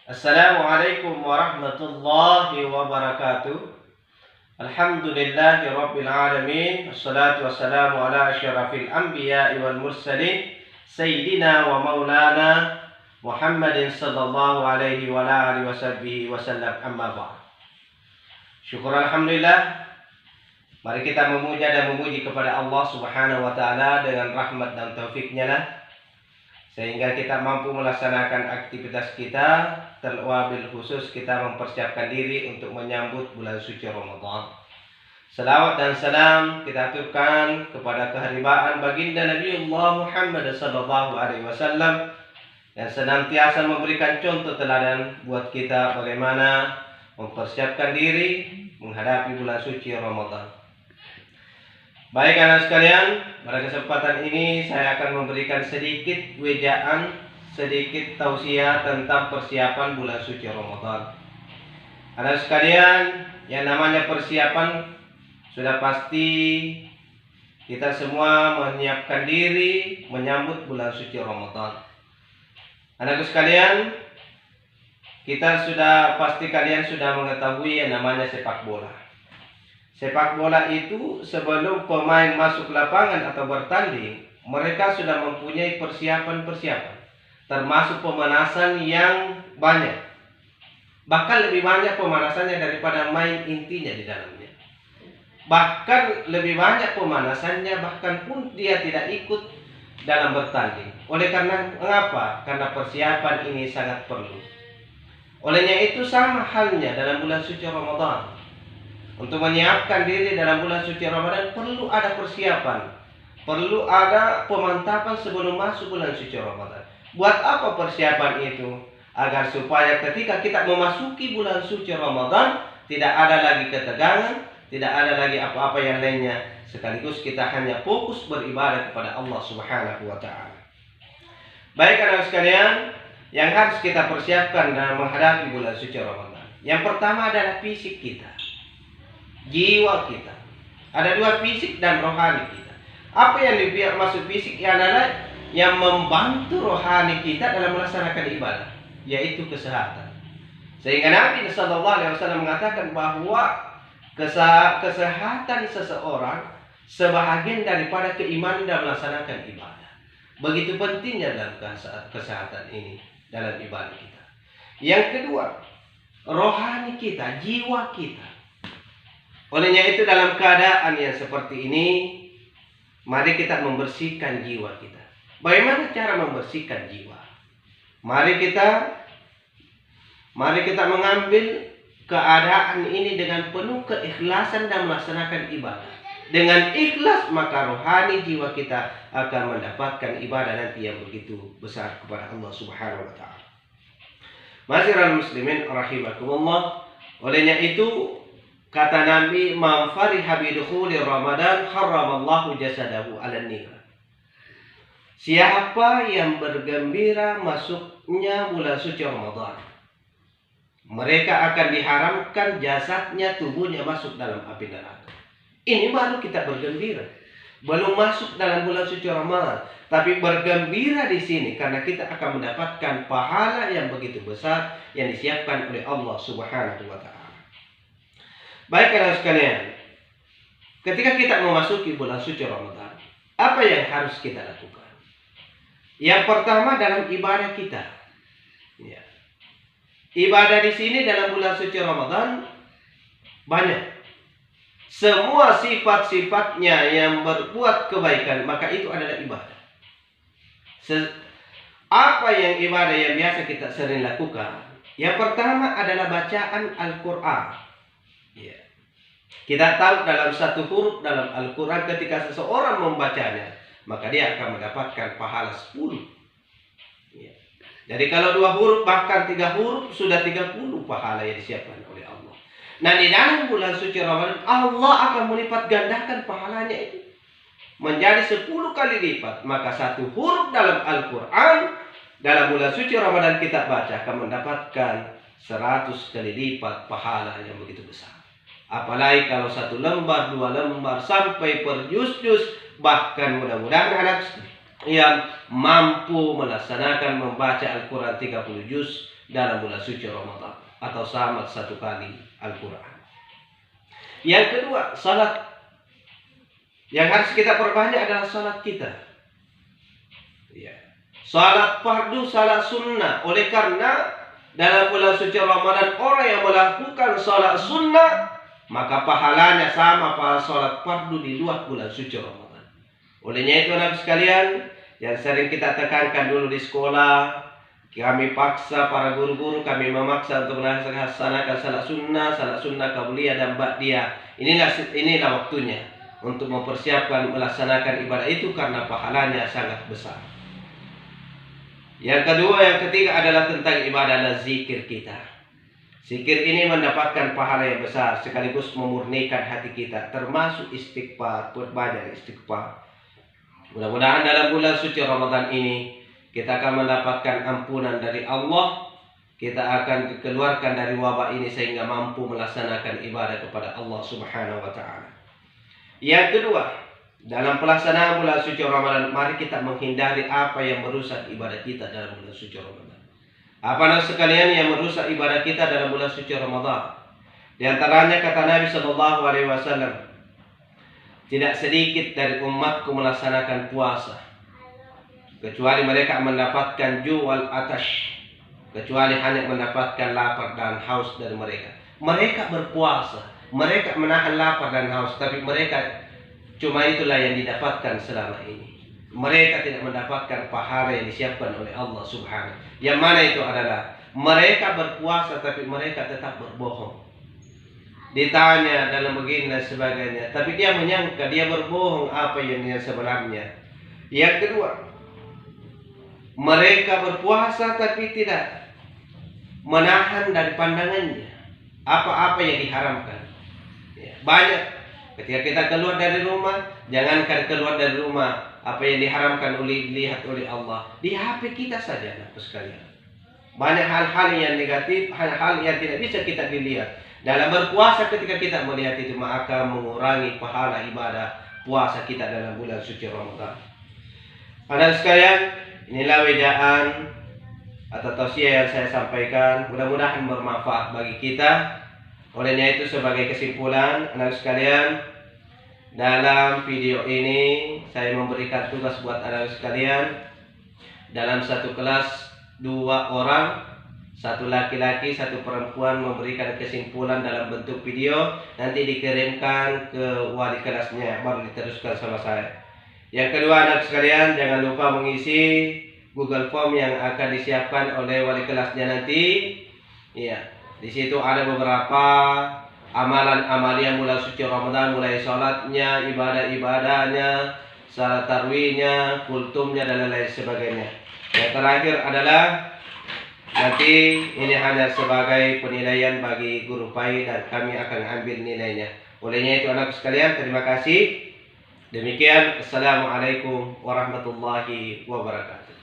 Assalamualaikum warahmatullahi wabarakatuh. Alhamdulillahi rabbil alamin. Assalatu wassalamu ala asyrafil anbiya'i wal mursalin Sayyidina wa maulana Muhammadin sallallahu alaihi wa ala alihi wasallam, amma ba'd. Syukur alhamdulillah. Mari kita memuja dan memuji kepada Allah subhanahu wa ta'ala dengan rahmat dan taufiknya lah, sehingga kita mampu melaksanakan aktivitas kita, terlebih khusus kita mempersiapkan diri untuk menyambut bulan suci Ramadan. Salawat dan salam kita aturkan kepada keharibaan baginda Nabiullah Muhammad sallallahu alaihi wasallam yang senantiasa memberikan contoh teladan buat kita bagaimana mempersiapkan diri menghadapi bulan suci Ramadan. Baik anak sekalian, pada kesempatan ini saya akan memberikan sedikit wejaan, sedikit tausiah tentang persiapan bulan suci Ramadan. Anak sekalian, yang namanya persiapan sudah pasti kita semua menyiapkan diri menyambut bulan suci Ramadan. Anak sekalian, kita sudah pasti kalian sudah mengetahui yang namanya sepak bola. Sepak bola itu sebelum pemain masuk lapangan atau bertanding, mereka sudah mempunyai persiapan-persiapan, termasuk pemanasan yang banyak. Bahkan lebih banyak pemanasannya daripada main intinya di dalamnya. Bahkan lebih banyak pemanasannya, bahkan pun dia tidak ikut dalam bertanding. Oleh karena mengapa? Karena persiapan ini sangat perlu. Olehnya itu sama halnya dalam bulan suci Ramadan. Untuk menyiapkan diri dalam bulan suci Ramadan perlu ada persiapan, perlu ada pemantapan sebelum masuk bulan suci Ramadan. Buat apa persiapan itu? Agar supaya ketika kita memasuki bulan suci Ramadan tidak ada lagi ketegangan, tidak ada lagi apa-apa yang lainnya, sekaligus kita hanya fokus beribadah kepada Allah Subhanahu wa taala. Baik anak sekalian, yang harus kita persiapkan dalam menghadapi bulan suci Ramadan. Yang pertama adalah fisik kita, jiwa kita. Ada dua, fisik dan rohani kita. Apa yang dimaksud fisik adalah yang membantu rohani kita dalam melaksanakan ibadah, yaitu kesehatan. Sehingga Nabi SAW mengatakan bahwa kesehatan seseorang sebahagian daripada keimanan dalam melaksanakan ibadah. Begitu pentingnya dalam kesehatan ini dalam ibadah kita. Yang kedua, rohani kita, jiwa kita. Olehnya itu dalam keadaan yang seperti ini, mari kita membersihkan jiwa kita. Bagaimana cara membersihkan jiwa? Mari kita mengambil keadaan ini dengan penuh keikhlasan dan melaksanakan ibadah. Dengan ikhlas maka rohani jiwa kita akan mendapatkan ibadah nanti yang begitu besar kepada Allah Subhanahu wa taala. Masyiral muslimin rahimakumullah. Olehnya itu kata Nabi, "Man fariha bidukhuli Ramadan harramallahu jasadahu 'alan nar." Siapa yang bergembira masuknya bulan suci Ramadan, mereka akan diharamkan jasadnya, tubuhnya masuk dalam api neraka. Ini baru kita bergembira. Belum masuk dalam bulan suci Ramadan, tapi bergembira di sini karena kita akan mendapatkan pahala yang begitu besar yang disiapkan oleh Allah Subhanahu wa taala. Baik anak sekalian, ketika kita memasuki bulan suci Ramadan, apa yang harus kita lakukan? Yang pertama dalam ibadah kita. Ya. Ibadah di sini dalam bulan suci Ramadan banyak. Semua sifat-sifatnya yang berbuat kebaikan, maka itu adalah ibadah. Apa yang ibadah yang biasa kita sering lakukan? Yang pertama adalah bacaan Al-Quran. Ya. Kita tahu dalam satu huruf dalam Al-Quran ketika seseorang membacanya, maka dia akan mendapatkan pahala 10. Ya. Jadi kalau 2 huruf bahkan 3 huruf sudah 30 pahala yang disiapkan oleh Allah. Nah di dalam bulan suci Ramadan Allah akan melipat gandakan pahalanya itu menjadi 10 kali lipat. Maka 1 huruf dalam Al-Quran dalam bulan suci Ramadan kita baca akan mendapatkan 100 kali lipat pahala yang begitu besar. Apalagi kalau 1 lembar, 2 lembar, sampai per juz-juz, bahkan mudah-mudahan anak yang mampu melaksanakan membaca Al-Quran 30 juz dalam bulan suci Ramadan, atau sama 1 kali Al-Quran. Yang kedua, salat. Yang harus kita perbanyak adalah salat kita. Ya. Salat fardu, salat sunnah. Oleh karena dalam bulan suci Ramadan orang yang melakukan salat sunnah, maka pahalanya sama pada salat fardu di luar bulan suci Ramadan. Olehnya itu anak sekalian, yang sering kita tekankan dulu di sekolah, kami paksa para guru-guru, kami memaksa untuk melaksanakan salat sunnah qabliyah dan ba'diyah. Inilah waktunya untuk mempersiapkan melaksanakan ibadah itu karena pahalanya sangat besar. Yang kedua, yang ketiga adalah tentang ibadah dan zikir kita. Zikir ini mendapatkan pahala yang besar sekaligus memurnikan hati kita, termasuk istighfar, perbanyak istighfar. Mudah-mudahan dalam bulan suci Ramadan ini kita akan mendapatkan ampunan dari Allah. Kita akan dikeluarkan dari wabah ini sehingga mampu melaksanakan ibadah kepada Allah Subhanahu wa Ta'ala. Yang kedua, dalam pelaksanaan bulan suci Ramadan, mari kita menghindari apa yang merusak ibadah kita dalam bulan suci Ramadan. Apa sekalian yang merusak ibadah kita dalam bulan suci Ramadan? Di antaranya kata Nabi Shallallahu Alaihi Wasallam, tidak sedikit dari umatku melaksanakan puasa kecuali mereka mendapatkan ju'al atash, kecuali hanya mendapatkan lapar dan haus dari mereka. Mereka berpuasa, mereka menahan lapar dan haus, tapi mereka cuma itulah yang didapatkan selama ini. Mereka tidak mendapatkan pahala yang disiapkan oleh Allah Subhanahu. Yang mana itu adalah mereka berpuasa tapi mereka tetap berbohong. Ditanya dalam begini dan sebagainya, tapi dia menyangka dia berbohong apa yang dia sebenarnya. Yang kedua, mereka berpuasa tapi tidak menahan dari pandangannya apa-apa yang diharamkan. Ya, banyak ketika kita keluar dari rumah, jangankan keluar dari rumah, apa yang diharamkan dilihat oleh Allah di HP kita saja, anak sekalian. Banyak hal-hal yang negatif, hal-hal yang tidak bisa kita dilihat. Dalam berpuasa ketika kita melihat itu, maka mengurangi pahala ibadah puasa kita dalam bulan suci Ramadan. Anak sekalian, inilah wedaan atau tausiah yang saya sampaikan. Mudah-mudahan bermanfaat bagi kita. Olehnya itu sebagai kesimpulan, anak sekalian, dalam video ini saya memberikan tugas buat anak sekalian. Dalam satu kelas 2 orang, 1 laki-laki, 1 perempuan, memberikan kesimpulan dalam bentuk video. Nanti dikirimkan ke wali kelasnya, baru diteruskan sama saya. Yang kedua, anak sekalian, jangan lupa mengisi Google Form yang akan disiapkan oleh wali kelasnya nanti. Iya, di situ ada beberapa amalan-amalan bulan suci Ramadan, mulai sholatnya, ibadah-ibadahnya, salat tarawihnya, kultumnya, dan lain sebagainya. Yang terakhir adalah nanti ini hanya sebagai penilaian bagi guru PAI dan kami akan ambil nilainya. Olehnya itu anak sekalian, terima kasih. Demikian, Assalamualaikum warahmatullahi wabarakatuh.